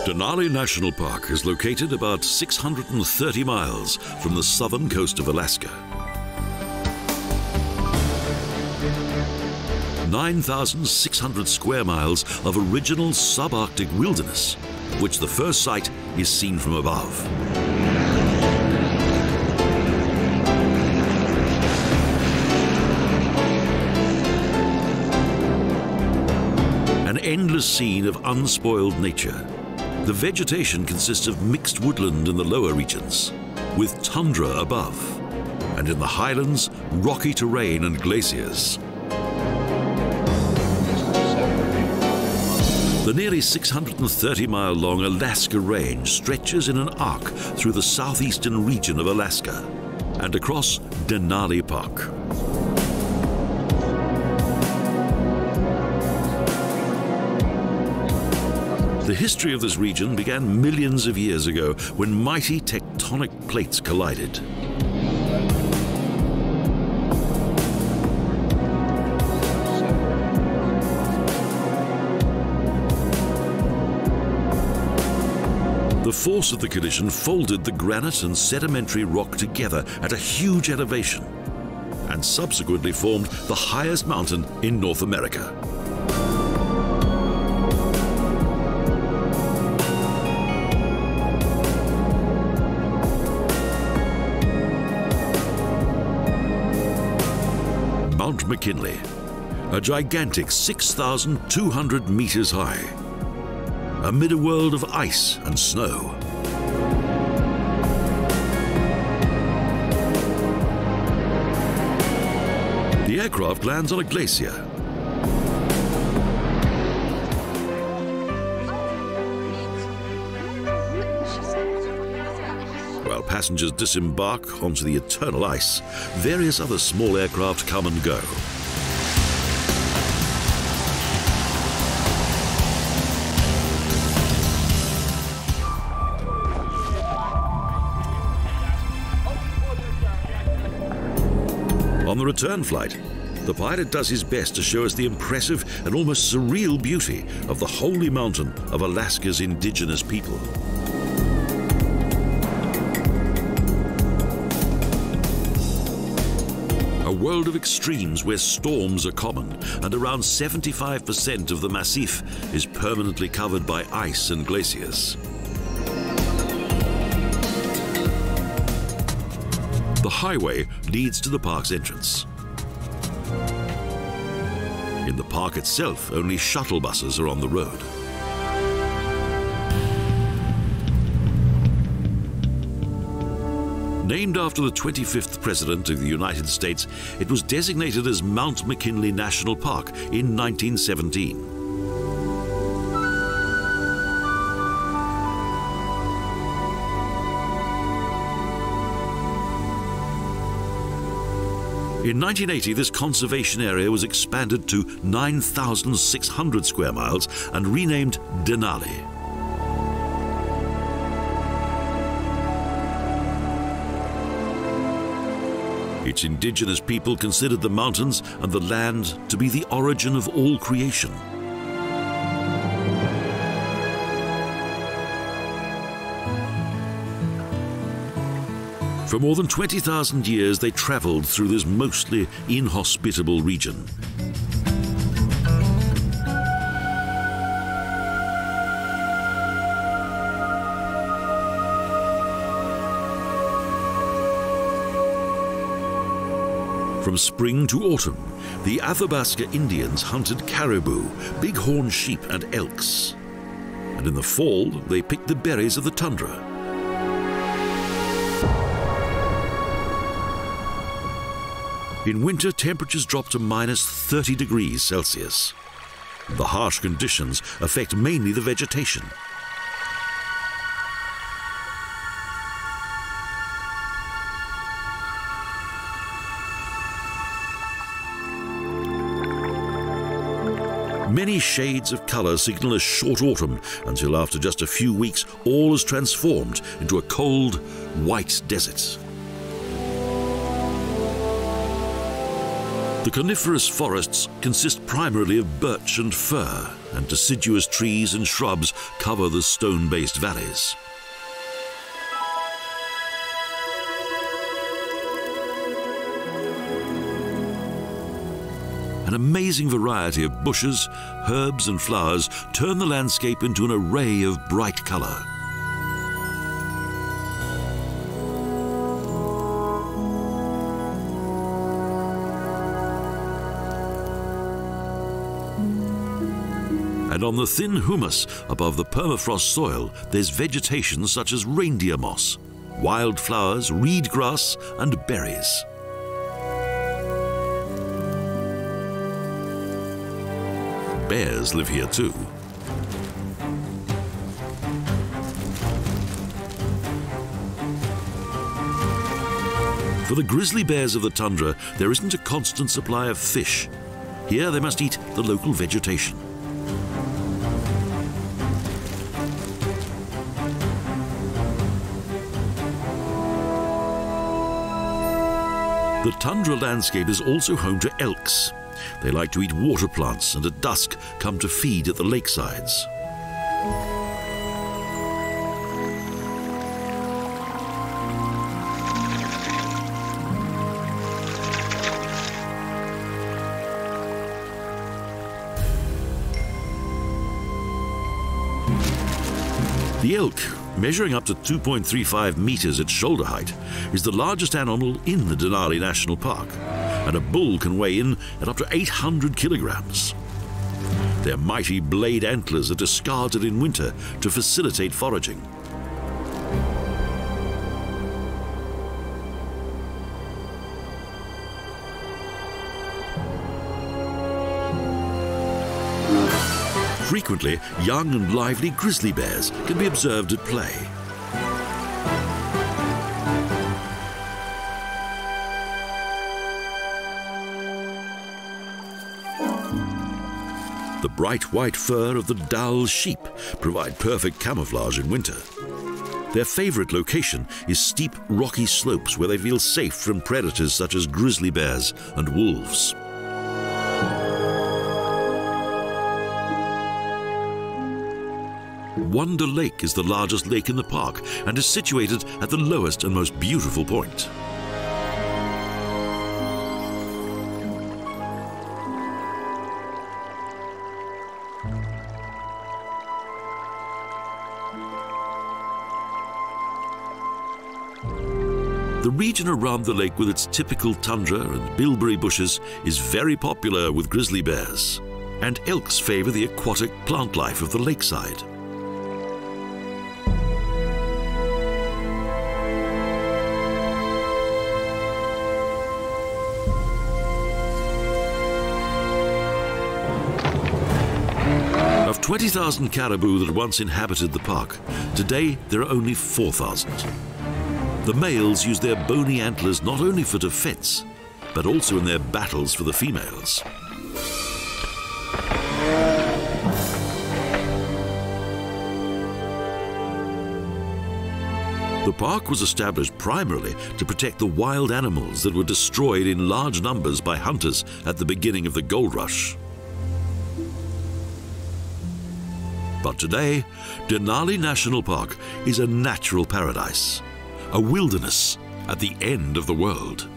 Denali National Park is located about 630 miles from the southern coast of Alaska. 9,600 square miles of original subarctic wilderness, of which the first site is seen from above. An endless scene of unspoiled nature. The vegetation consists of mixed woodland in the lower regions, with tundra above, and in the highlands, rocky terrain and glaciers. The nearly 630-mile-long Alaska Range stretches in an arc through the southeastern region of Alaska and across Denali Park. The history of this region began millions of years ago when mighty tectonic plates collided. The force of the collision folded the granite and sedimentary rock together at a huge elevation and subsequently formed the highest mountain in North America. Mount McKinley, a gigantic 6,200 meters high, amid a world of ice and snow. The aircraft lands on a glacier. While passengers disembark onto the eternal ice, various other small aircraft come and go. On the return flight, the pilot does his best to show us the impressive and almost surreal beauty of the holy mountain of Alaska's indigenous people. A world of extremes where storms are common, and around 75% of the massif is permanently covered by ice and glaciers. The highway leads to the park's entrance. In the park itself, only shuttle buses are on the road. Named after the 25th President of the United States, it was designated as Mount McKinley National Park in 1917. In 1980, this conservation area was expanded to 9,600 square miles and renamed Denali. Its indigenous people considered the mountains and the land to be the origin of all creation. For more than 20,000 years, they traveled through this mostly inhospitable region. From spring to autumn, the Athabaskan Indians hunted caribou, bighorn sheep and elks. And in the fall, they picked the berries of the tundra. In winter, temperatures drop to minus 30 degrees Celsius. The harsh conditions affect mainly the vegetation. Many shades of color signal a short autumn until after just a few weeks, all is transformed into a cold, white desert. The coniferous forests consist primarily of birch and fir, and deciduous trees and shrubs cover the stone-based valleys. An amazing variety of bushes, herbs and flowers turn the landscape into an array of bright colour. And on the thin humus above the permafrost soil, there's vegetation such as reindeer moss, wildflowers, reed grass and berries. Bears live here too. For the grizzly bears of the tundra, there isn't a constant supply of fish. Here they must eat the local vegetation. The tundra landscape is also home to elks. They like to eat water plants and at dusk come to feed at the lakesides. The elk, measuring up to 2.35 meters at shoulder height, is the largest animal in the Denali National Park, and a bull can weigh in at up to 800 kilograms. Their mighty blade antlers are discarded in winter to facilitate foraging. Frequently, young and lively grizzly bears can be observed at play. The bright white fur of the dull sheep provide perfect camouflage in winter. Their favorite location is steep, rocky slopes where they feel safe from predators such as grizzly bears and wolves. Wonder Lake is the largest lake in the park and is situated at the lowest and most beautiful point. The region around the lake with its typical tundra and bilberry bushes is very popular with grizzly bears, and elks favor the aquatic plant life of the lakeside. Of 20,000 caribou that once inhabited the park, today there are only 4,000. The males use their bony antlers not only for defense, but also in their battles for the females. The park was established primarily to protect the wild animals that were destroyed in large numbers by hunters at the beginning of the gold rush. But today, Denali National Park is a natural paradise, a wilderness at the end of the world.